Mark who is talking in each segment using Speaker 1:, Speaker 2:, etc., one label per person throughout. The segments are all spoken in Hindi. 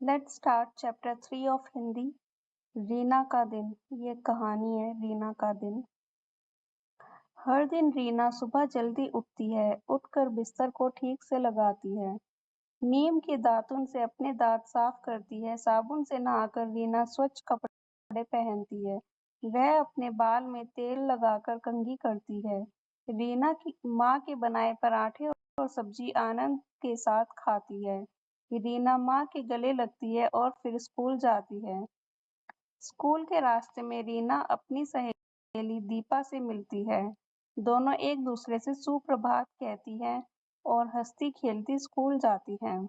Speaker 1: Let's start chapter 3 of Hindi. Reena का दिन। ये कहानी है रीना का दिन। हर दिन रीना सुबह जल्दी उठती है। उठकर बिस्तर को ठीक से लगाती है। नीम के दातुन से अपने दांत साफ करती है। साबुन से नहाकर रीना स्वच्छ कपड़े पहनती है। वह अपने बाल में तेल लगाकर कंघी करती है। रीना की माँ के बनाए पराठे और सब्जी आनंद के साथ खाती है। रीना माँ के गले लगती है और फिर स्कूल जाती है। स्कूल के रास्ते में रीना अपनी सहेली दीपा से मिलती है। दोनों एक दूसरे से सुप्रभात कहती हैं और हंसती खेलती स्कूल जाती हैं।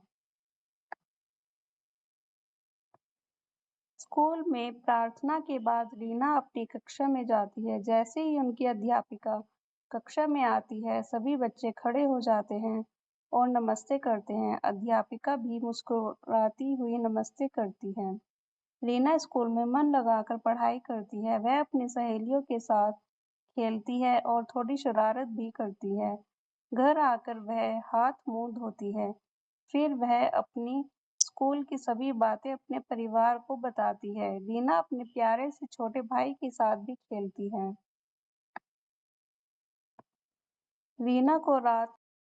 Speaker 1: स्कूल में प्रार्थना के बाद रीना अपनी कक्षा में जाती है। जैसे ही उनकी अध्यापिका कक्षा में आती है, सभी बच्चे खड़े हो जाते हैं और नमस्ते करते हैं। अध्यापिका भी मुस्कुराती हुई नमस्ते करती है। रीना स्कूल में मन लगाकर पढ़ाई करती है। वह अपनी सहेलियों के साथ खेलती है और थोड़ी शरारत भी करती है। घर आकर वह हाथ-मुँह धोती है। फिर वह अपनी स्कूल की सभी बातें अपने परिवार को बताती है। रीना अपने प्यारे से छोटे भाई के साथ भी खेलती है। रीना को रात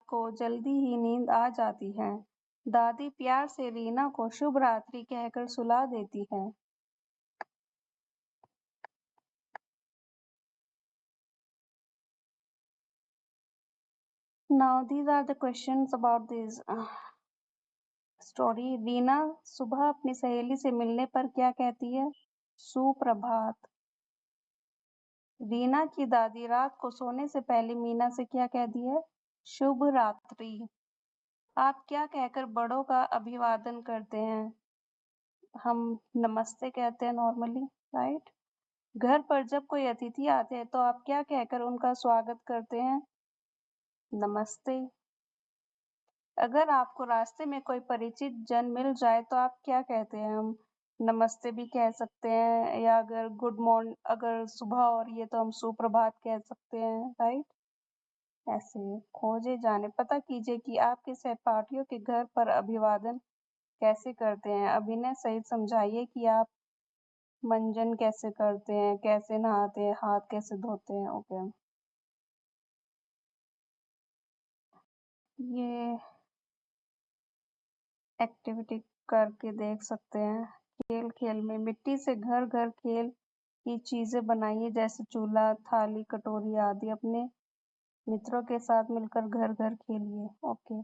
Speaker 1: को जल्दी ही नींद आ जाती है। दादी प्यार से रीना को शुभ रात्रि कहकर सुला देती है। Now these are the questions about this story. Reena सुबह अपनी सहेली से मिलने पर क्या कहती है? सुप्रभात। रीना की दादी रात को सोने से पहले मीना से क्या कहती है? शुभ रात्रि। आप क्या कहकर बड़ों का अभिवादन करते हैं? हम नमस्ते कहते हैं नॉर्मली, राइट? घर पर जब कोई अतिथि आते हैं तो आप क्या कहकर उनका स्वागत करते हैं? नमस्ते। अगर आपको रास्ते में कोई परिचित जन मिल जाए तो आप क्या कहते हैं? हम नमस्ते भी कह सकते हैं या अगर अगर सुबह हो रही है तो हम सुप्रभात कह सकते हैं, राइट? ऐसे खोजे जाने पता कीजिए कि आपके सहपाठियों के घर पर अभिवादन कैसे करते हैं। अभिनय सहित समझाइए कि आप मंजन कैसे करते हैं, कैसे नहाते हैं, हाथ कैसे धोते हैं। ओके। ये एक्टिविटी करके देख सकते हैं। खेल-खेल में मिट्टी से घर-घर खेल की चीज़ें बनाइए जैसे चूल्हा, थाली, कटोरी आदि। अपने मित्रों के साथ मिलकर घर-घर खेलिए। ओके,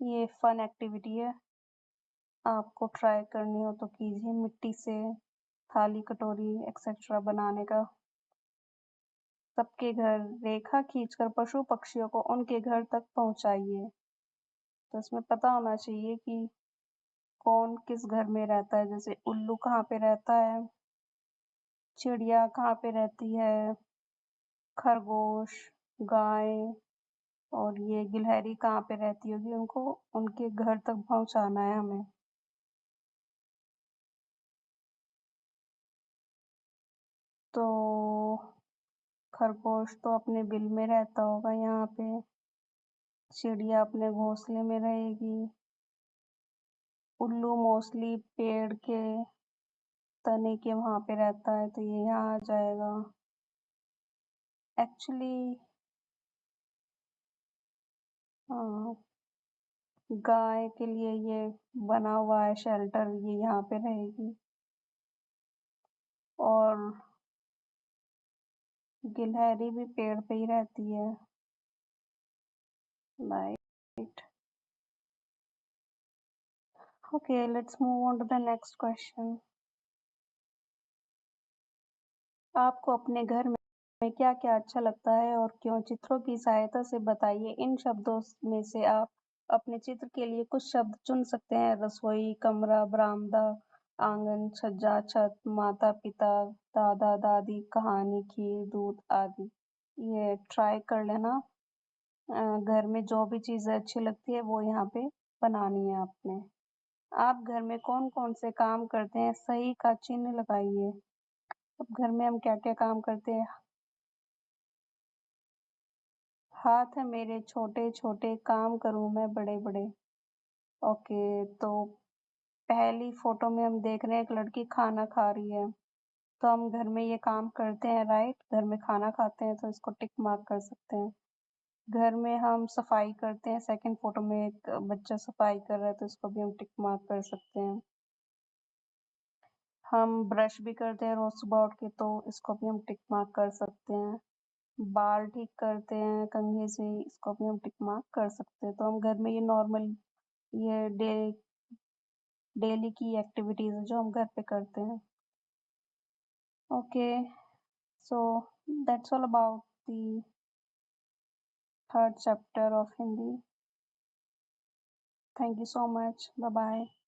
Speaker 1: ये फन एक्टिविटी है। आपको ट्राई करनी हो तो कीजिए मिट्टी से थाली, कटोरी एक्सेट्रा बनाने का। सबके घर रेखा खींचकर पशु-पक्षियों को उनके घर तक पहुँचाइए। तो इसमें पता होना चाहिए कि कौन किस घर में रहता है। जैसे उल्लू कहाँ पे रहता है, चिड़िया कहाँ पे रहती है, खरगोश, गाय और ये गिलहरी कहाँ पे रहती होगी। उनको उनके घर तक पहुँचाना है हमें। तो खरगोश तो अपने बिल में रहता होगा यहाँ पे, चिड़िया अपने घोंसले में रहेगी, उल्लू मोस्टली पेड़ के तने के वहाँ पे रहता है तो ये यहाँ आ जाएगा। एक्चुअली हाँ, गाय के लिए ये बना हुआ है शेल्टर, ये यहाँ पे रहेगी। और गिलहरी भी पेड़ पे ही रहती है, right? Okay, let's move on to the next question. आपको अपने घर में क्या-क्या अच्छा लगता है और क्यों? चित्रों की सहायता से बताइए। इन शब्दों में से आप अपने चित्र के लिए कुछ शब्द चुन सकते हैं। रसोई, कमरा, बरामदा, आंगन, छज्जा, छत, माता-पिता, दादा-दादी, कहानी, खीर, दूध आदि। ये ट्राई कर लेना। घर में जो भी चीज़ें अच्छी लगती है वो यहाँ पे बनानी है आपने। आप घर में कौन-कौन से काम करते हैं? सही का चिन्ह लगाइए। अब घर में हम क्या-क्या काम करते हैं? हाथ है मेरे छोटे-छोटे, काम करूँ मैं बड़े-बड़े। ओके, तो पहली फ़ोटो में हम देख रहे हैं एक लड़की खाना खा रही है, तो हम घर में ये काम करते हैं राइट? घर में खाना खाते हैं तो इसको टिक मार्क कर सकते हैं। घर में हम सफाई करते हैं, सेकंड फ़ोटो में एक बच्चा सफाई कर रहा है तो इसको भी हम टिक मार्क कर सकते हैं। हम ब्रश भी करते हैं रोज़ सुबह उठ के तो इसको भी हम टिक मार्क कर सकते हैं। बाल ठीक करते हैं कंघी से, इसको भी हम टिक मार्क कर सकते हैं। तो हम घर में ये नॉर्मल ये डेली की एक्टिविटीज़ है जो हम घर पे करते हैं। Okay, so that's all about the third chapter of Hindi. Thank you so much. Bye bye.